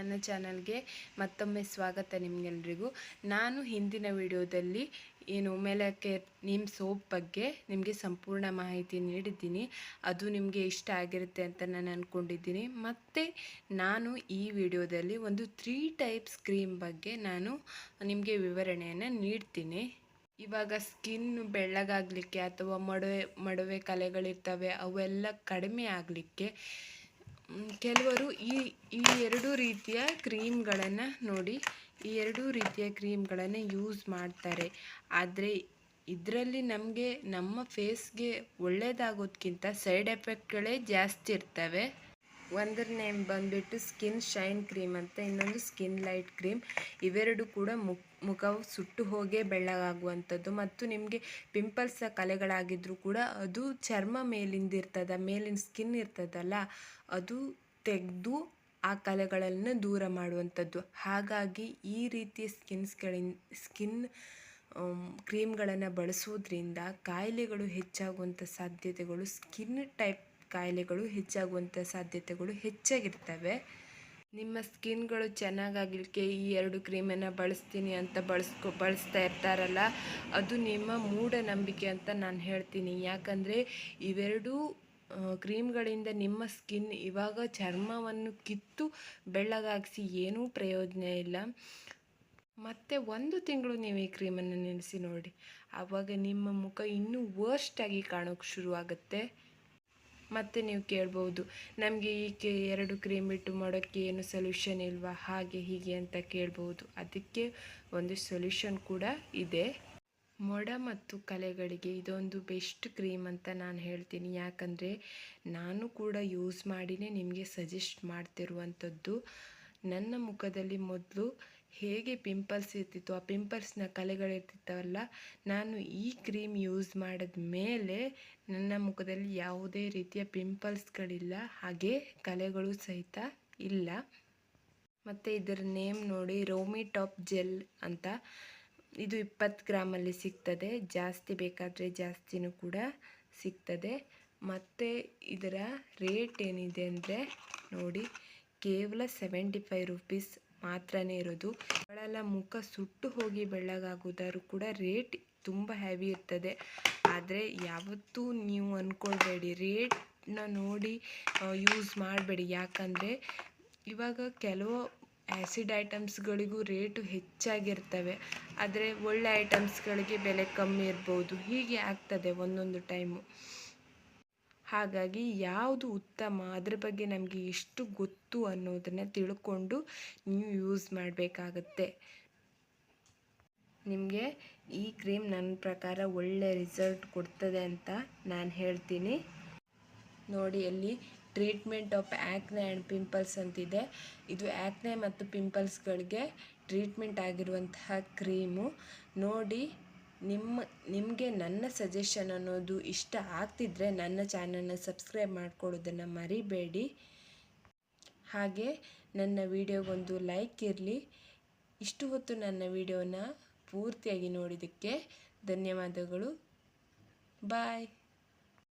ನನ್ನ ಚಾನಲ್ಗೆ ಮತ್ತೊಮ್ಮೆ ಸ್ವಾಗತ ನಿಮಗೆಲ್ಲರಿಗೂ. ನಾನು ಹಿಂದಿನ ವಿಡಿಯೋದಲ್ಲಿ ಮೇಲಕ್ಕೆ ನೀಮ್ ಸೋಪ್ ಬಗ್ಗೆ ನಿಮಗೆ ಸಂಪೂರ್ಣ ಮಾಹಿತಿ ನೀಡಿದ್ದೀನಿ. ಅದು ನಿಮಗೆ ಇಷ್ಟ ಆಗಿರುತ್ತೆ ಅಂತ ನಾನು ಅಂದ್ಕೊಂಡಿದ್ದೀನಿ. ಮತ್ತು ನಾನು ಈ ವಿಡಿಯೋದಲ್ಲಿ ಒಂದು 3 ಟೈಪ್ಸ್ ಕ್ರೀಮ್ ಬಗ್ಗೆ ನಾನು ನಿಮಗೆ ವಿವರಣೆಯನ್ನು ನೀಡ್ತೀನಿ. ಇವಾಗ ಸ್ಕಿನ್ ಬೆಳ್ಳಗಾಗಲಿಕ್ಕೆ ಅಥವಾ ಮೊಡವೆ ಕಲೆಗಳಿರ್ತವೆ, ಅವೆಲ್ಲ ಕಡಿಮೆ ಆಗಲಿಕ್ಕೆ ಕೆಲವರು ಈ ಎರಡು ರೀತಿಯ ಕ್ರೀಮ್ಗಳನ್ನು ನೋಡಿ, ಈ ಎರಡು ರೀತಿಯ ಕ್ರೀಮ್ಗಳನ್ನು ಯೂಸ್ ಮಾಡ್ತಾರೆ. ಆದರೆ ಇದರಲ್ಲಿ ನಮಗೆ ನಮ್ಮ ಫೇಸ್ಗೆ ಒಳ್ಳೆಯದಾಗೋದಕ್ಕಿಂತ ಸೈಡ್ ಎಫೆಕ್ಟ್ಗಳೇ ಜಾಸ್ತಿ ಇರ್ತವೆ. ಒಂದರ ನೇಮ್ ಬಂದುಬಿಟ್ಟು ಸ್ಕಿನ್ ಶೈನ್ ಕ್ರೀಮ್ ಅಂತ, ಇನ್ನೊಂದು ಸ್ಕಿನ್ ಲೈಟ್ ಕ್ರೀಮ್. ಇವೆರಡು ಕೂಡ ಮುಖವು ಸುಟ್ಟು ಹೋಗೇ ಬೆಳ್ಳಗಾಗುವಂಥದ್ದು. ಮತ್ತು ನಿಮಗೆ ಪಿಂಪಲ್ಸ್ ಕಲೆಗಳಾಗಿದ್ದರೂ ಕೂಡ ಅದು ಚರ್ಮ ಮೇಲಿಂದ ಇರ್ತದ, ಮೇಲಿನ ಸ್ಕಿನ್ ಇರ್ತದಲ್ಲ, ಅದು ತೆಗೆದು ಆ ಕಲೆಗಳನ್ನು ದೂರ ಮಾಡುವಂಥದ್ದು. ಹಾಗಾಗಿ ಈ ರೀತಿಯ ಸ್ಕಿನ್ ಕ್ರೀಮ್ಗಳನ್ನು ಬಳಸೋದ್ರಿಂದ ಕಾಯಿಲೆಗಳು ಹೆಚ್ಚಾಗುವಂಥ ಸಾಧ್ಯತೆಗಳು, ಸ್ಕಿನ್ ಟೈಪ್ ಕಾಯಿಲೆಗಳು ಹೆಚ್ಚಾಗುವಂಥ ಸಾಧ್ಯತೆಗಳು ಹೆಚ್ಚಾಗಿರ್ತವೆ. ನಿಮ್ಮ ಸ್ಕಿನ್ಗಳು ಚೆನ್ನಾಗಾಗಲಿಕ್ಕೆ ಈ ಎರಡು ಕ್ರೀಮನ್ನು ಬಳಸ್ತೀನಿ ಅಂತ ಬಳಸ್ತಾ ಇರ್ತಾರಲ್ಲ, ಅದು ನಿಮ್ಮ ಮೂಢನಂಬಿಕೆ ಅಂತ ನಾನು ಹೇಳ್ತೀನಿ. ಯಾಕಂದರೆ ಇವೆರಡೂ ಕ್ರೀಮ್ಗಳಿಂದ ನಿಮ್ಮ ಸ್ಕಿನ್ ಇವಾಗ ಚರ್ಮವನ್ನು ಕಿತ್ತು ಬೆಳ್ಳಗಾಗಿಸಿ ಏನೂ ಪ್ರಯೋಜನ ಇಲ್ಲ. ಮತ್ತು 1 ತಿಂಗಳು ನೀವು ಈ ಕ್ರೀಮನ್ನು ನೆನೆಸಿ ನೋಡಿ, ಆವಾಗ ನಿಮ್ಮ ಮುಖ ಇನ್ನೂ ವರ್ಸ್ಟಾಗಿ ಕಾಣೋಕ್ಕೆ ಶುರುವಾಗುತ್ತೆ. ಮತ್ತು ನೀವು ಕೇಳ್ಬೋದು, ನಮಗೆ ಈ 2 ಕ್ರೀಮ್ ಬಿಟ್ಟು ಮಾಡೋಕ್ಕೆ ಏನು ಸೊಲ್ಯೂಷನ್ ಇಲ್ವಾ, ಹಾಗೆ ಹೀಗೆ ಅಂತ ಕೇಳ್ಬೋದು. ಅದಕ್ಕೆ ಒಂದು ಸೊಲ್ಯೂಷನ್ ಕೂಡ ಇದೆ. ಮೊಡ ಮತ್ತು ಕಲೆಗಳಿಗೆ ಇದೊಂದು ಬೆಸ್ಟ್ ಕ್ರೀಮ್ ಅಂತ ನಾನು ಹೇಳ್ತೀನಿ. ಯಾಕಂದರೆ ನಾನು ಕೂಡ ಯೂಸ್ ಮಾಡಿನೇ ನಿಮಗೆ ಸಜೆಸ್ಟ್ ಮಾಡ್ತಿರುವಂಥದ್ದು. ನನ್ನ ಮುಖದಲ್ಲಿ ಮೊದಲು ಹೇಗೆ ಪಿಂಪಲ್ಸ್ ಇರ್ತಿತ್ತು, ಆ ಪಿಂಪಲ್ಸ್ನ ಕಲೆಗಳಿರ್ತಿತ್ತವಲ್ಲ, ನಾನು ಈ ಕ್ರೀಮ್ ಯೂಸ್ ಮಾಡಿದ ಮೇಲೆ ನನ್ನ ಮುಖದಲ್ಲಿ ಯಾವುದೇ ರೀತಿಯ ಪಿಂಪಲ್ಸ್ಗಳಿಲ್ಲ, ಹಾಗೆ ಕಲೆಗಳು ಸಹಿತ ಇಲ್ಲ. ಮತ್ತು ಇದರ ನೇಮ್ ನೋಡಿ, ರೋಮಿ ಟಾಪ್ ಜೆಲ್ ಅಂತ. ಇದು 20 ಗ್ರಾಮಲ್ಲಿ ಸಿಗ್ತದೆ, ಜಾಸ್ತಿ ಬೇಕಾದರೆ ಜಾಸ್ತಿನೂ ಕೂಡ ಸಿಗ್ತದೆ. ಮತ್ತು ಇದರ ರೇಟ್ ಏನಿದೆ ಅಂದರೆ ನೋಡಿ, ಕೇವಲ 75 ರೂಪೀಸ್ ಮಾತ್ರನೇ ಇರೋದು. ಅವಳೆಲ್ಲ ಮುಖ ಸುಟ್ಟು ಹೋಗಿ ಬೆಳ್ಳಗಾಗೋದಾದ್ರೂ ಕೂಡ ರೇಟ್ ತುಂಬ ಹೆವಿ ಇರ್ತದೆ. ಆದರೆ ಯಾವತ್ತೂ ನೀವು ಅಂದ್ಕೊಳ್ಬೇಡಿ, ರೇಟ್ನ ನೋಡಿ ಯೂಸ್ ಮಾಡಬೇಡಿ. ಯಾಕಂದರೆ ಇವಾಗ ಕೆಲವು ಆ್ಯಸಿಡ್ ಐಟಮ್ಸ್ಗಳಿಗೂ ರೇಟು ಹೆಚ್ಚಾಗಿರ್ತವೆ, ಆದರೆ ಒಳ್ಳೆ ಐಟಮ್ಸ್ಗಳಿಗೆ ಬೆಲೆ ಕಮ್ಮಿ ಇರ್ಬೋದು. ಹೀಗೆ ಆಗ್ತದೆ ಒಂದೊಂದು ಟೈಮು. ಹಾಗಾಗಿ ಯಾವುದು ಉತ್ತಮ, ಅದ್ರ ಬಗ್ಗೆ ನಮಗೆ ಎಷ್ಟು ಗೊತ್ತು ಅನ್ನೋದನ್ನು ತಿಳ್ಕೊಂಡು ನೀವು ಯೂಸ್ ಮಾಡಬೇಕಾಗತ್ತೆ. ನಿಮಗೆ ಈ ಕ್ರೀಮ್ ನನ್ನ ಪ್ರಕಾರ ಒಳ್ಳೆ ರಿಸಲ್ಟ್ ಕೊಡ್ತದೆ ಅಂತ ನಾನು ಹೇಳ್ತೀನಿ. ನೋಡಿ, ಅಲ್ಲಿ treatment of acne and pimples ಅಂತಿದೆ. ಇದು ಆ್ಯಕ್ನೆ ಮತ್ತು ಪಿಂಪಲ್ಸ್ಗಳಿಗೆ ಟ್ರೀಟ್ಮೆಂಟ್ ಆಗಿರುವಂತಹ ಕ್ರೀಮು. ನೋಡಿ, ನಿಮಗೆ ನನ್ನ ಸಜೆಷನ್ ಅನ್ನೋದು ಇಷ್ಟ ಆಗ್ತಿದ್ರೆ ನನ್ನ ಚಾನಲ್ನ ಸಬ್ಸ್ಕ್ರೈಬ್ ಮಾಡ್ಕೊಳ್ಳೋದನ್ನು ಮರಿಬೇಡಿ. ಹಾಗೆ ನನ್ನ ವಿಡಿಯೋಗೊಂದು ಲೈಕ್ ಇರಲಿ. ಇಷ್ಟು ಹೊತ್ತು ನನ್ನ ವಿಡಿಯೋನ ಪೂರ್ತಿಯಾಗಿ ನೋಡಿದ್ದಕ್ಕೆ ಧನ್ಯವಾದಗಳು. ಬಾಯ್.